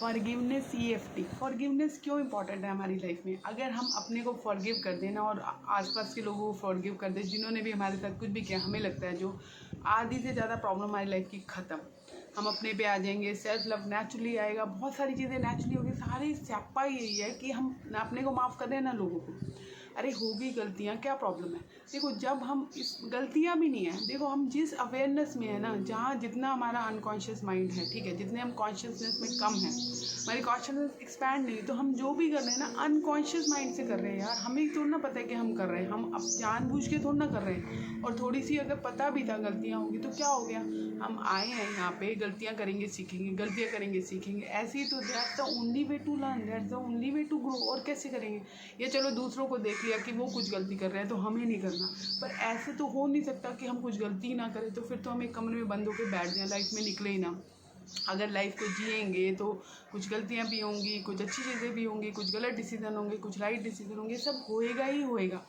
Forgiveness, EFT। Forgiveness क्यों important है हमारी लाइफ में? अगर हम अपने को फॉरगिव कर देना और आसपास के लोगों को फॉरगिव कर दे जिन्होंने भी हमारे साथ कुछ भी किया, हमें लगता है जो आधी से ज़्यादा प्रॉब्लम हमारी लाइफ की ख़त्म। हम अपने पे आ जाएंगे, सेल्फ लव नेचुरली आएगा, बहुत सारी चीज़ें नेचुरली होगी। सारी स्यापा यही है कि हम ना अपने को माफ़ कर दें ना लोगों को। अरे होगी गलतियाँ, क्या प्रॉब्लम है? देखो जब हम इस गलतियाँ भी नहीं है, देखो हम जिस अवेयरनेस में है ना, जहाँ जितना हमारा अनकॉन्शियस माइंड है, ठीक है, जितने हम कॉन्शियसनेस में कम है, हमारी कॉन्शियसनेस एक्सपैंड नहीं, तो हम जो भी कर रहे हैं ना अनकॉन्शियस माइंड से कर रहे हैं यार। हमें थोड़ा ना पता है कि हम कर रहे हैं, हम अब जानबूझ के थोड़ा ना कर रहे हैं। और थोड़ी सी अगर पता भी था गलतियाँ होंगी तो क्या हो गया, हम आए हैं यहाँ पे, गलतियाँ करेंगे सीखेंगे, गलतियाँ करेंगे सीखेंगे, ऐसे ही। तो that's the only way to learn, that's the only way to grow. और कैसे करेंगे? ये चलो दूसरों को देख लिया कि वो कुछ गलती कर रहे हैं तो हमें नहीं करना, पर ऐसे तो हो नहीं सकता कि हम कुछ गलती ना करें। तो फिर तो हम एक कमरे में बंद होकर बैठ जाएं, लाइफ में निकले ही ना। अगर लाइफ को जिएंगे तो कुछ गलतियाँ भी होंगी, कुछ अच्छी चीज़ें भी होंगी, कुछ गलत डिसीजन होंगे, कुछ राइट डिसीजन होंगे, सब होएगा ही होएगा।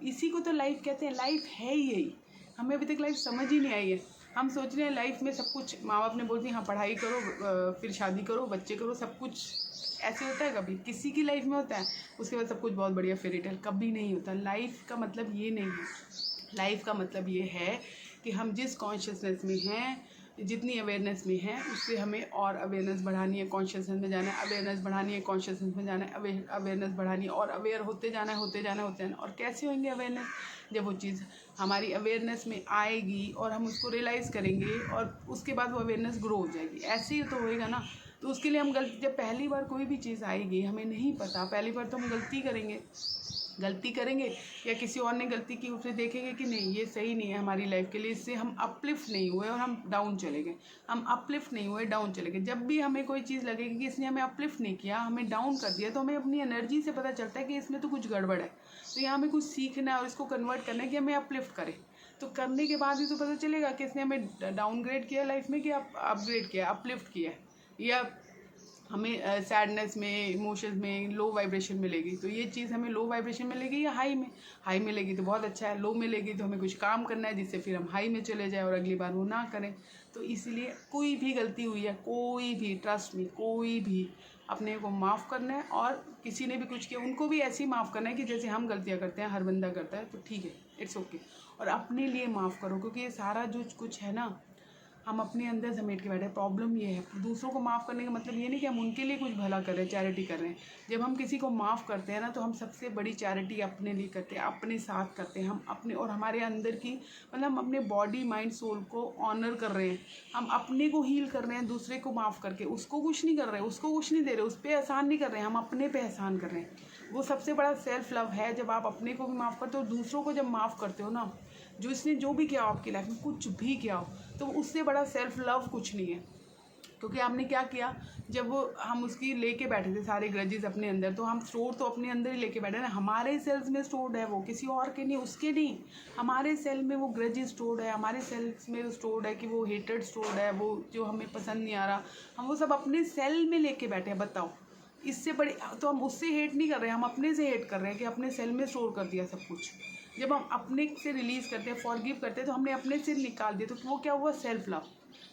इसी को तो लाइफ कहते हैं, लाइफ है ही यही। हमें अभी तक लाइफ समझ ही नहीं आई है। हम सोच रहे हैं लाइफ में सब कुछ, माँ बाप ने बोल दिया हाँ पढ़ाई करो, फिर शादी करो, बच्चे करो, सब कुछ ऐसे होता है? कभी किसी की लाइफ में होता है उसके बाद सब कुछ बहुत बढ़िया फेरी टेल? कभी नहीं होता। लाइफ का मतलब ये नहीं है। लाइफ का मतलब ये है कि हम जिस कॉन्शियसनेस में हैं, जितनी अवेयरनेस में है, उससे हमें और अवेयरनेस बढ़ानी है, कॉन्शियसनेस में जाना है, अवेयरनेस बढ़ानी है, कॉन्शियसनेस में जाना है, अवेयरनेस बढ़ानी है और अवेयर होते जाना है, होते जाना है, होते जाना है। और कैसे होंगे अवेयरनेस? जब वो चीज़ हमारी अवेयरनेस में आएगी और हम उसको रियलाइज़ करेंगे और उसके बाद वो अवेयरनेस ग्रो हो जाएगी। ऐसे ही तो होएगा ना। तो उसके लिए हम गलती, जब पहली बार कोई भी चीज़ आएगी, हमें नहीं पता, पहली बार तो हम गलती करेंगे या किसी और ने गलती की, उसे देखेंगे कि नहीं ये सही नहीं है हमारी लाइफ के लिए, इससे हम अपलिफ्ट नहीं हुए और हम डाउन चले गए। हम अपलिफ्ट नहीं हुए, डाउन चले गए। जब भी हमें कोई चीज़ लगेगी कि इसने हमें अपलिफ्ट नहीं किया, हमें डाउन कर दिया, तो हमें अपनी एनर्जी से पता चलता है कि इसमें तो कुछ गड़बड़ है। तो यहाँ हमें कुछ सीखना है और इसको कन्वर्ट करना है कि हमें अपलिफ्ट करें। तो करने के बाद ही तो पता चलेगा कि इसने हमें डाउनग्रेड किया लाइफ में कि अपग्रेड किया, अपलिफ्ट किया, या हमें सैडनेस में, इमोशंस में लो वाइब्रेशन मिलेगी। तो ये चीज़ हमें लो वाइब्रेशन मिलेगी या हाई में लेगी तो बहुत अच्छा है, लो में लेगी तो हमें कुछ काम करना है जिससे फिर हम हाई में चले जाए और अगली बार वो ना करें। तो इसलिए कोई भी गलती हुई है, कोई भी, ट्रस्ट में, कोई भी, अपने को माफ़ करना है। और किसी ने भी कुछ किया उनको भी ऐसे ही माफ़ करना है कि जैसे हम गलतियाँ करते हैं, हर बंदा करता है, तो ठीक है, इट्स ओके। और अपने लिए माफ़ करो, क्योंकि ये सारा जो कुछ है ना, हम अपने अंदर समेट के बैठे। प्रॉब्लम ये है, दूसरों को माफ़ करने का मतलब ये नहीं कि हम उनके लिए कुछ भला कर रहे हैं, चैरिटी कर रहे हैं। जब हम किसी को माफ़ करते हैं ना, तो हम सबसे बड़ी चैरिटी अपने लिए करते हैं, अपने साथ करते हैं। हम अपने और हमारे अंदर की, मतलब हम अपने बॉडी माइंड सोल को ऑनर कर रहे हैं। हम अपने को हील कर रहे हैं दूसरे को माफ़ करके। उसको कुछ नहीं कर रहे, उसको कुछ नहीं दे रहे, उस पर एहसान नहीं कर रहे हैं, हम अपने पे एहसान कर रहे हैं। वो सबसे बड़ा सेल्फ लव है। जब आप अपने को भी माफ़ करते हो, दूसरों को जब माफ़ करते हो ना, जो इसने जो भी किया आपकी लाइफ में, कुछ भी किया हो, तो उससे बड़ा सेल्फ लव कुछ नहीं है। क्योंकि आपने क्या किया, जब वो हम उसकी लेके बैठे थे सारे ग्रजेस अपने अंदर, तो हम स्टोर तो अपने अंदर ही लेके बैठे ना, हमारे सेल्स में स्टोर्ड है वो, किसी और के नहीं, उसके नहीं। हमारे सेल में वो ग्रजेस स्टोर्ड है, हमारे सेल्स में स्टोर्ड है कि वो हेटेड स्टोर्ड है, वो जो हमें पसंद नहीं आ रहा, हम वो सब अपने सेल में लेके बैठे हैं। बताओ, इससे बड़े तो हम उससे हेट नहीं कर रहे हैं, हम अपने से हेट कर रहे हैं कि अपने सेल में स्टोर कर दिया सब कुछ। जब हम अपने से रिलीज़ करते हैं, फॉरगिव करते हैं, तो हमने अपने से निकाल दिया, तो वो क्या हुआ, सेल्फ लव।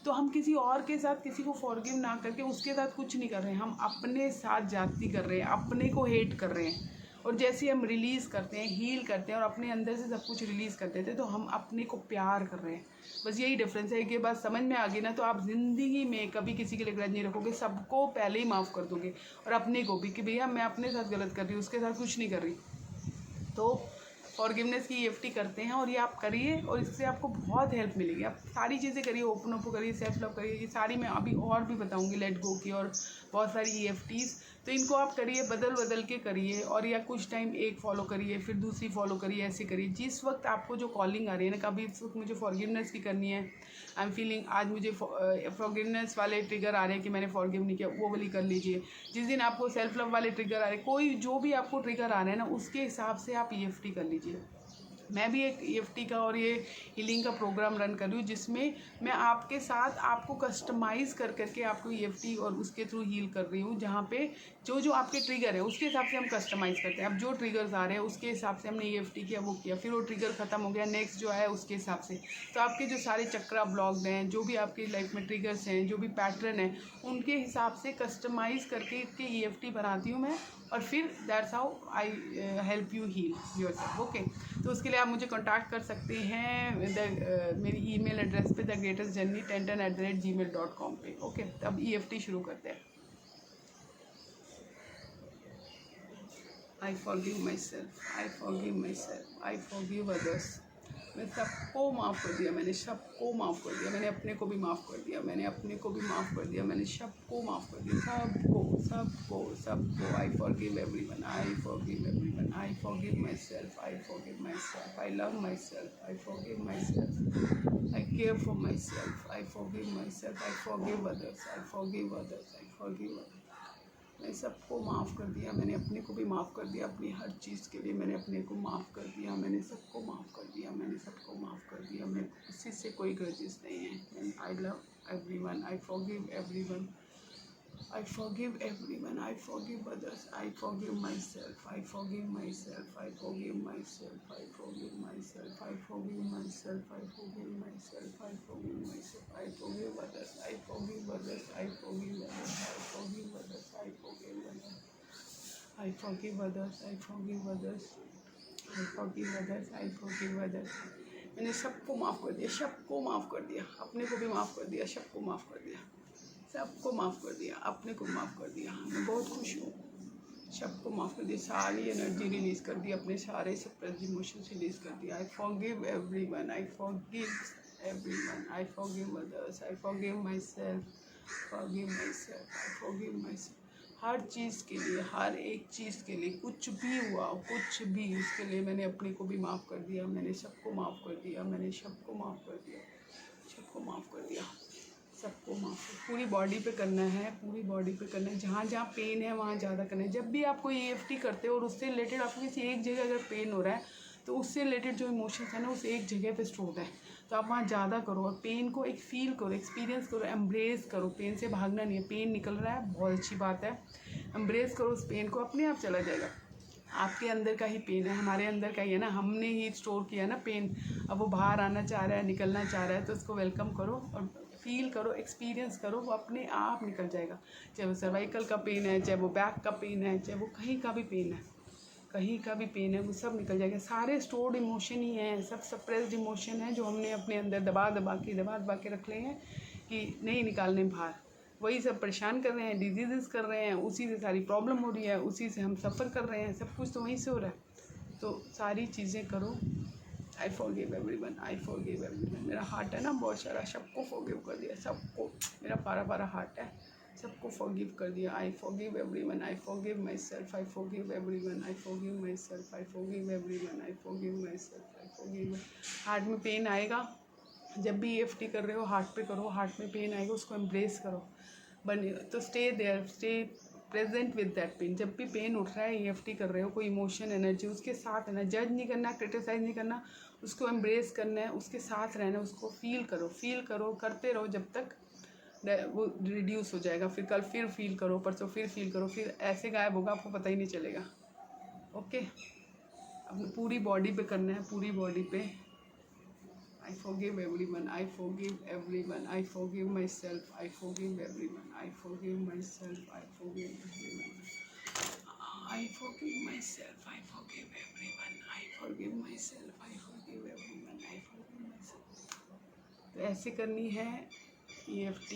तो हम किसी और के साथ किसी को फॉरगिव ना करके उसके साथ कुछ नहीं कर रहे हैं, हम अपने साथ जाती कर रहे हैं, अपने को हेट कर रहे हैं। और जैसे हम रिलीज़ करते हैं, हील करते हैं और अपने अंदर से सब कुछ रिलीज़ कर देते हैं, तो हम अपने को प्यार कर रहे हैं। बस यही डिफरेंस है। कि बात समझ में आ गई ना, तो आप ज़िंदगी में कभी किसी के लिए ग्रज नहीं रखोगे, सबको पहले ही माफ़ कर दोगे। और अपने को भी कि भैया मैं अपने साथ गलत कर रही हूँ, उसके साथ कुछ नहीं कर रही। तो फॉरगिवनेस की EFT करते हैं और ये आप करिए और इससे आपको बहुत हेल्प मिलेगी। आप सारी चीज़ें करिए, ओपन अप करिए, सेल्फ लव करिए, ये सारी मैं अभी और भी बताऊंगी, लेट गो की और बहुत सारी EFTs। तो इनको आप करिए, बदल के करिए, और या कुछ टाइम एक फॉलो करिए, फिर दूसरी फॉलो करिए, ऐसे करिए। जिस वक्त आपको जो कॉलिंग आ रही है ना, कभी इस वक्त मुझे फॉरगिवनेस की करनी है, आई एम फीलिंग आज मुझे फॉरगिवनेस वाले ट्रिगर आ रहे हैं कि मैंने फॉरगिव नहीं किया, वो वाली कर लीजिए। जिस दिन आपको सेल्फ लव वाले ट्रिगर आ रहे हैं, कोई जो भी आपको ट्रिगर आ रहे हैं ना, उसके हिसाब से आप EFT कर लीजिए। मैं भी एक EFT का और ये हीलिंग का प्रोग्राम रन कर रही हूँ, जिसमें मैं आपके साथ आपको कस्टमाइज़ कर करके आपको EFT और उसके थ्रू हील कर रही हूँ, जहाँ पे जो जो आपके ट्रिगर है उसके हिसाब से हम कस्टमाइज़ करते हैं। अब जो ट्रिगर्स आ रहे हैं उसके हिसाब से हमने EFT किया, वो किया, फिर वो ट्रिगर ख़त्म हो गया, नेक्स्ट जो है उसके हिसाब से। तो आपके जो सारे चक्रा ब्लॉक्ड हैं, जो भी आपकी लाइफ में ट्रिगर्स हैं, जो भी पैटर्न है, उनके हिसाब से कस्टमाइज़ करके इसके EFT बनाती हूँ मैं, और फिर that's how I help you heal yourself. Okay, तो उसके लिए आप मुझे कांटेक्ट कर सकते हैं मेरी ईमेल एड्रेस पे thegreatestjourney1010@gmail.com पे। ओके, अब EFT शुरू करते हैं। आई forgive myself, I forgive myself, I forgive others. मैं सबको माफ़ कर दिया, मैंने सबको माफ़ कर दिया, मैंने अपने को भी माफ़ कर दिया, मैंने अपने को भी माफ़ कर दिया, मैंने सबको माफ़ कर दिया, सबको सबको सबको। आई forgive everyone, I forgive everyone, I forgive myself, I forgive myself, I love my self, I forgive myself, I care for my self, I forgive myself, I forgive others, I forgive others, I forgive others. मैं सबको माफ़ कर दिया, मैंने अपने को भी माफ़ कर दिया, अपनी हर चीज़ के लिए मैंने अपने को माफ़ कर दिया, मैंने सबको माफ़ कर दिया, मैंने सबको माफ़ कर दिया। मैं किसी से कोई ग्रजेस नहीं है। I love everyone, I forgive everyone, I forgive everyone, I forgive others, I forgive myself, I forgive myself, I forgive myself, I forgive myself, I forgive myself, I forgive myself, I forgive myself, I forgive others, I forgive others, I forgive others, I forgive others, I forgive others, I forgive others, I forgive others, I forgive others, I forgive others। मैंने सबको माफ़ कर दिया, सबको माफ़ कर दिया, अपने को भी माफ़ कर दिया, सबको माफ़ कर दिया, सबको माफ़ कर दिया, अपने को माफ़ कर दिया। मैं बहुत खुश हूँ, सबको माफ़ कर दिया, सारी एनर्जी रिलीज़ कर दी, अपने सारे सप्रेस्ड इमोशंस रिलीज़ कर दिया। I forgive everyone, I forgive everyone, I forgive others, I forgive myself, forgive myself, I forgive myself. हर चीज़ के लिए, हर एक चीज़ के लिए, कुछ भी हुआ, कुछ भी, उसके लिए मैंने अपने को भी माफ़ कर दिया, मैंने सबको माफ़ कर दिया, मैंने सबको माफ़ कर दिया, सबको माफ़ कर दिया, सबको माफ़। पूरी बॉडी पे करना है, पूरी बॉडी पे करना है, जहाँ जहाँ पेन है वहाँ ज़्यादा करना है। जब भी आप कोई EFT करते हो और उससे रिलेटेड आपको किसी एक जगह अगर पेन हो रहा है, तो उससे रिलेटेड जो इमोशंस है ना, उस एक जगह पे स्टोर है, तो आप वहाँ ज़्यादा करो और पेन को एक फील करो, एक्सपीरियंस करो, एम्ब्रेस करो। पेन से भागना नहीं है, पेन निकल रहा है, बहुत अच्छी बात है, एम्ब्रेस करो उस पेन को, अपने आप चला जाएगा। आपके अंदर का ही पेन है, हमारे अंदर का ही है ना, हमने ही स्टोर किया ना पेन, अब वो बाहर आना चाह रहा है, निकलना चाह रहा है, तो उसको वेलकम करो और फील करो, एक्सपीरियंस करो, वो अपने आप निकल जाएगा। चाहे वो सर्वाइकल का पेन है, चाहे वो बैक का पेन है, चाहे वो कहीं का भी पेन है, कहीं का भी पेन है, वो सब निकल जाएगा। सारे स्टोर्ड इमोशन ही हैं, सब सप्रेस्ड इमोशन है जो हमने अपने अंदर दबा दबा के रख ले हैं कि नहीं निकालने बाहर, वही सब परेशान कर रहे हैं, डिजीज़ कर रहे हैं, उसी से सारी प्रॉब्लम हो रही है, उसी से हम सफ़र कर रहे हैं, सब कुछ तो वहीं से हो रहा है। तो सारी चीज़ें करो। आई forgive everyone, I forgive everyone. मेरा हार्ट है ना बहुत सारा, सबको फॉरगिव कर दिया, सबको, मेरा पारा हार्ट है, सबको फॉरगिव कर दिया। I forgive everyone, I forgive myself, I forgive everyone, I forgive myself, I forgive everyone, I forgive myself, I forgive. Heart में पेन आएगा, जब भी EFT कर रहे हो हार्ट पे करो, हार्ट में पेन आएगा उसको एम्ब्रेस करो, बने तो stay there, stay present with that pain. जब भी पेन उठ रहा है, EFT कर रहे हो, कोई इमोशन एनर्जी उसके साथ है ना, जज नहीं करना, क्रिटिसाइज नहीं करना, उसको एम्ब्रेस करना है, उसके साथ रहना, उसको फील करो, करते रहो जब तक वो रिड्यूस हो जाएगा। फिर कल फिर फील करो, परसों फिर फील करो, फिर ऐसे गायब होगा, आपको पता ही नहीं चलेगा। ओके, अपनी पूरी बॉडी पे करना है, पूरी बॉडी पे। I forgive everyone, I forgive everyone, I forgive myself, I forgive everyone, I forgive myself, I forgive everyone, I forgive myself, I forgive everyone, I forgive myself, I forgive everyone, I forgive myself। तो ऐसे करनी है EFT,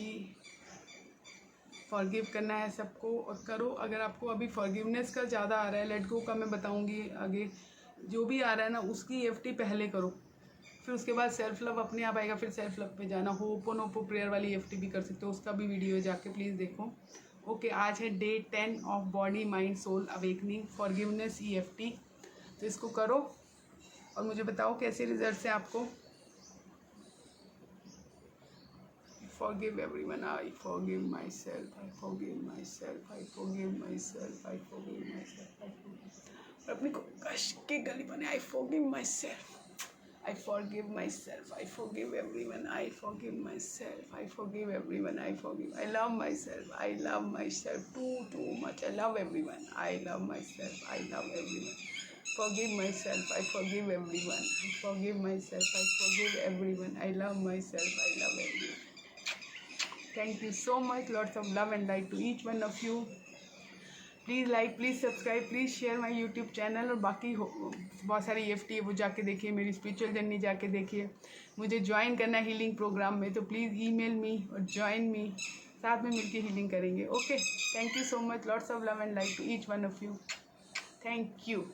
forgive करना है सबको और करो। अगर आपको अभी फॉरगिवनेस का ज़्यादा आ रहा है, लेट गो का मैं बताऊंगी आगे, जो भी आ रहा है ना उसकी EFT पहले करो, फिर उसके बाद सेल्फ लव अपने आप आएगा, फिर सेल्फ लव पे जाना। होपोनोपो प्रेयर वाली EFT भी कर सकते हो, उसका भी वीडियो जाके प्लीज़ देखो। ओके, आज है day 10 of body mind soul awakening forgiveness EFT। तो इसको करो और मुझे बताओ कैसे रिजल्ट्स हैं आपको। Forgive everyone, I forgive myself, I forgive my myself, I forgive myself, I forgive myself, I forgive. और अपने को कश के गली बने, I forgive myself, I forgive myself, I forgive everyone, I forgive myself, I forgive everyone, I forgive. I love myself, I love myself too much. I love everyone, I love myself, I love everyone. Forgive myself, I forgive everyone. I forgive myself, I forgive everyone. I love myself, I love everyone. Thank you so much. Lots of love and light to each one of you. Please like, please subscribe, please share my YouTube channel. और बाकी बहुत सारी EFT है वो जाके देखिए, मेरी spiritual journey जाके देखिए। मुझे ज्वाइन करना है हीलिंग प्रोग्राम में, तो प्लीज़ ईमेल मी और ज्वाइन मी, साथ में मिलके हीलिंग करेंगे। Okay, thank you so much. Lots of love and light to each one of you. Thank you.